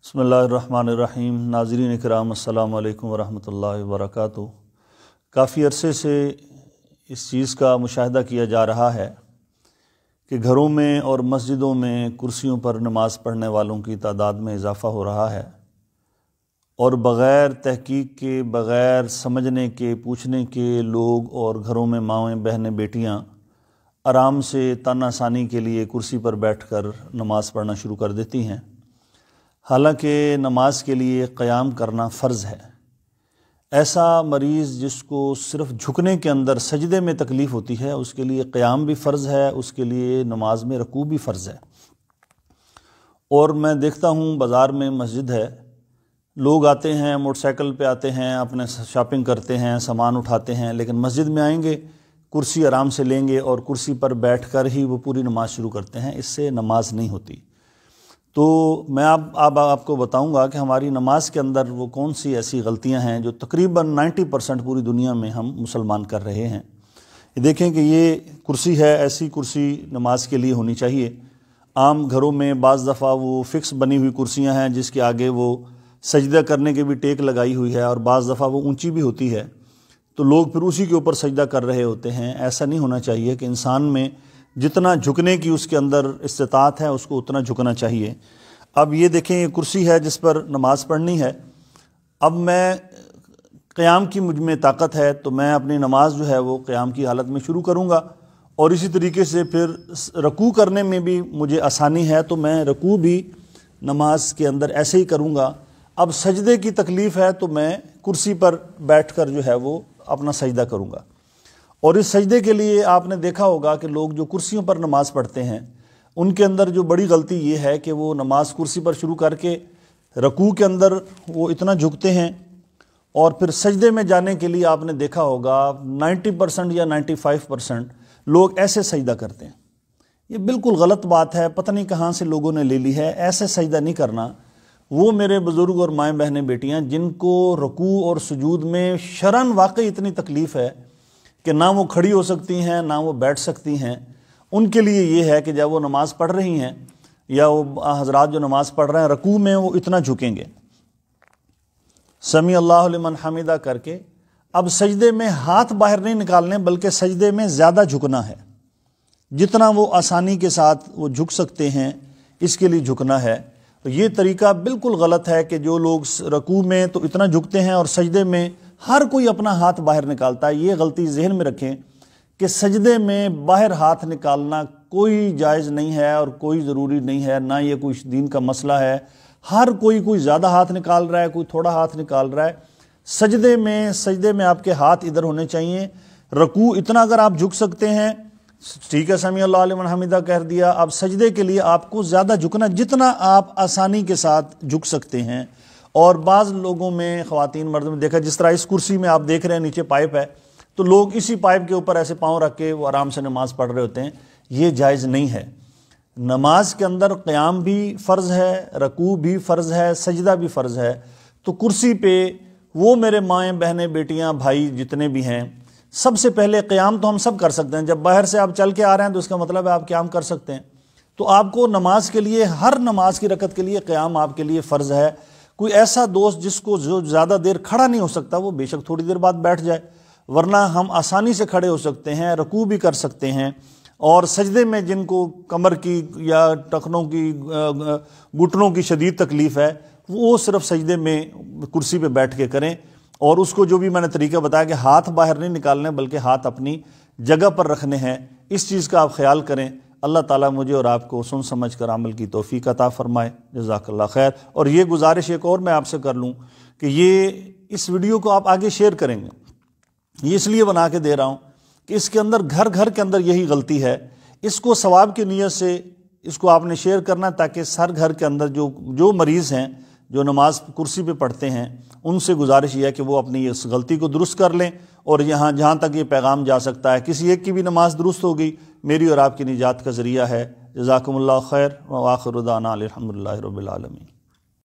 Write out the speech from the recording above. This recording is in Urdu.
بسم اللہ الرحمن الرحیم۔ ناظرین اکرام، السلام علیکم ورحمۃ اللہ وبرکاتہ۔ کافی عرصے سے اس چیز کا مشاہدہ کیا جا رہا ہے کہ گھروں میں اور مسجدوں میں کرسیوں پر نماز پڑھنے والوں کی تعداد میں اضافہ ہو رہا ہے، اور بغیر تحقیق کے، بغیر سمجھنے کے، پوچھنے کے لوگ اور گھروں میں مائیں بہنیں بیٹیاں آرام سے تن آسانی کے لیے کرسی پر بیٹھ کر نماز پڑھنا شروع کر دیتی ہیں، حالانکہ نماز کے لیے قیام کرنا فرض ہے۔ ایسا مریض جس کو صرف جھکنے کے اندر سجدے میں تکلیف ہوتی ہے، اس کے لیے قیام بھی فرض ہے، اس کے لیے نماز میں رکوع بھی فرض ہے۔ اور میں دیکھتا ہوں بازار میں مسجد ہے، لوگ آتے ہیں، موٹر سائیکل پہ آتے ہیں، اپنے شاپنگ کرتے ہیں، سامان اٹھاتے ہیں، لیکن مسجد میں آئیں گے، کرسی آرام سے لیں گے اور کرسی پر بیٹھ کر ہی وہ پوری نماز شروع کرتے ہیں۔ اس سے نماز نہیں ہوتی۔ تو میں آپ کو بتاؤں گا کہ ہماری نماز کے اندر وہ کون سی ایسی غلطیاں ہیں جو تقریباً 90% پوری دنیا میں ہم مسلمان کر رہے ہیں۔ یہ دیکھیں کہ یہ کرسی ہے، ایسی کرسی نماز کے لیے ہونی چاہیے۔ عام گھروں میں بعض دفعہ وہ فکس بنی ہوئی کرسیاں ہیں جس کے آگے وہ سجدہ کرنے کے بھی ٹیک لگائی ہوئی ہے، اور بعض دفعہ وہ اونچی بھی ہوتی ہے، تو لوگ پھر اسی کے اوپر سجدہ کر رہے ہوتے ہیں۔ ایسا نہیں ہونا چاہیے کہ انسان میں جتنا جھکنے کی اس کے اندر استطاعت ہے اس کو اتنا جھکنا چاہیے۔ اب یہ دیکھیں، یہ کرسی ہے جس پر نماز پڑھنی ہے۔ اب میں قیام کی مجھ میں طاقت ہے تو میں اپنی نماز جو ہے وہ قیام کی حالت میں شروع کروں گا، اور اسی طریقے سے پھر رکوع کرنے میں بھی مجھے آسانی ہے تو میں رکوع بھی نماز کے اندر ایسے ہی کروں گا۔ اب سجدے کی تکلیف ہے تو میں کرسی پر بیٹھ کر جو ہے وہ اپنا سجدہ کروں گا۔ اور اس سجدے کے لیے آپ نے دیکھا ہوگا کہ لوگ جو کرسیوں پر نماز پڑھتے ہیں ان کے اندر جو بڑی غلطی یہ ہے کہ وہ نماز کرسی پر شروع کر کے رکوع کے اندر وہ اتنا جھکتے ہیں، اور پھر سجدے میں جانے کے لیے آپ نے دیکھا ہوگا 90% یا 95% لوگ ایسے سجدہ کرتے ہیں۔ یہ بالکل غلط بات ہے، پتہ نہیں کہاں سے لوگوں نے لے لی ہے۔ ایسے سجدہ نہیں کرنا۔ وہ میرے بزرگ اور مائیں بہنیں بیٹیاں جن کو رکوع اور سجود میں شرعاً واقعی اتنی تکلیف ہے کہ نہ وہ کھڑی ہو سکتی ہیں نہ وہ بیٹھ سکتی ہیں، ان کے لیے یہ ہے کہ جب وہ نماز پڑھ رہی ہیں یا وہ حضرات جو نماز پڑھ رہے ہیں رکوع میں وہ اتنا جھکیں گے، سمیع اللہ لمن حمیدہ کر کے۔ اب سجدے میں ہاتھ باہر نہیں نکالنے، بلکہ سجدے میں زیادہ جھکنا ہے، جتنا وہ آسانی کے ساتھ وہ جھک سکتے ہیں اس کے لیے جھکنا ہے۔ یہ طریقہ بالکل غلط ہے کہ جو لوگ رکوع میں تو اتنا جھکتے ہیں اور سجدے میں ہر کوئی اپنا ہاتھ باہر نکالتا ہے۔ یہ غلطی ذہن میں رکھیں کہ سجدے میں باہر ہاتھ نکالنا کوئی جائز نہیں ہے اور کوئی ضروری نہیں ہے، نہ یہ کوئی دین کا مسئلہ ہے۔ ہر کوئی زیادہ ہاتھ نکال رہا ہے، کوئی تھوڑا ہاتھ نکال رہا ہے۔ سجدے میں آپ کے ہاتھ ادھر ہونے چاہیے۔ رکوع اتنا اگر آپ جھک سکتے ہیں ٹھیک ہے، سمیع اللہ لمن حمیدہ کہہ دیا۔ اب سجدے کے لیے آپ کو زیادہ جھکنا، جتنا آپ آسانی کے ساتھ جھک سکتے ہیں۔ اور بعض لوگوں میں، خواتین مرد میں دیکھا، جس طرح اس کرسی میں آپ دیکھ رہے ہیں نیچے پائپ ہے، تو لوگ اسی پائپ کے اوپر ایسے پاؤں رکھ کے وہ آرام سے نماز پڑھ رہے ہوتے ہیں۔ یہ جائز نہیں ہے۔ نماز کے اندر قیام بھی فرض ہے، رکوع بھی فرض ہے، سجدہ بھی فرض ہے۔ تو کرسی پہ وہ میرے مائیں بہنیں بیٹیاں بھائی جتنے بھی ہیں، سب سے پہلے قیام تو ہم سب کر سکتے ہیں۔ جب باہر سے آپ چل کے آ رہے ہیں تو اس کا مطلب ہے آپ قیام کر سکتے ہیں۔ تو آپ کو نماز کے لیے، ہر نماز کی رکعت کے لیے قیام آپ کے لیے فرض ہے۔ کوئی ایسا دوست جس کو جو زیادہ دیر کھڑا نہیں ہو سکتا وہ بے شک تھوڑی دیر بعد بیٹھ جائے، ورنہ ہم آسانی سے کھڑے ہو سکتے ہیں، رکوع بھی کر سکتے ہیں۔ اور سجدے میں جن کو کمر کی یا ٹخنوں کی، گھٹنوں کی شدید تکلیف ہے، وہ صرف سجدے میں کرسی پہ بیٹھ کے کریں۔ اور اس کو جو بھی میں نے طریقہ بتایا کہ ہاتھ باہر نہیں نکالنے بلکہ ہاتھ اپنی جگہ پر رکھنے ہیں، اس چیز کا آپ خیال کریں۔ اللہ تعالیٰ مجھے اور آپ کو سن سمجھ کر عمل کی توفیق عطا فرمائے۔ جزاک اللہ خیر۔ اور یہ گزارش ایک اور میں آپ سے کر لوں کہ اس ویڈیو کو آپ آگے شیئر کریں گے۔ یہ اس لیے بنا کے دے رہا ہوں کہ اس کے اندر گھر گھر کے اندر یہی غلطی ہے۔ اس کو ثواب کی نیت سے اس کو آپ نے شیئر کرنا تاکہ ہر گھر کے اندر جو مریض ہیں، جو نماز کرسی پہ پڑھتے ہیں، ان سے گزارش یہ ہے کہ وہ اپنی اس غلطی کو درست کر لیں، اور جہاں تک یہ پیغام جا سکتا ہے، کسی ایک کی بھی نماز درست ہوگی میری اور آپ کی نجات کا ذریعہ ہے۔ جزاکم اللہ خیر، وآخر دعوانا الحمدللہ رب العالمین۔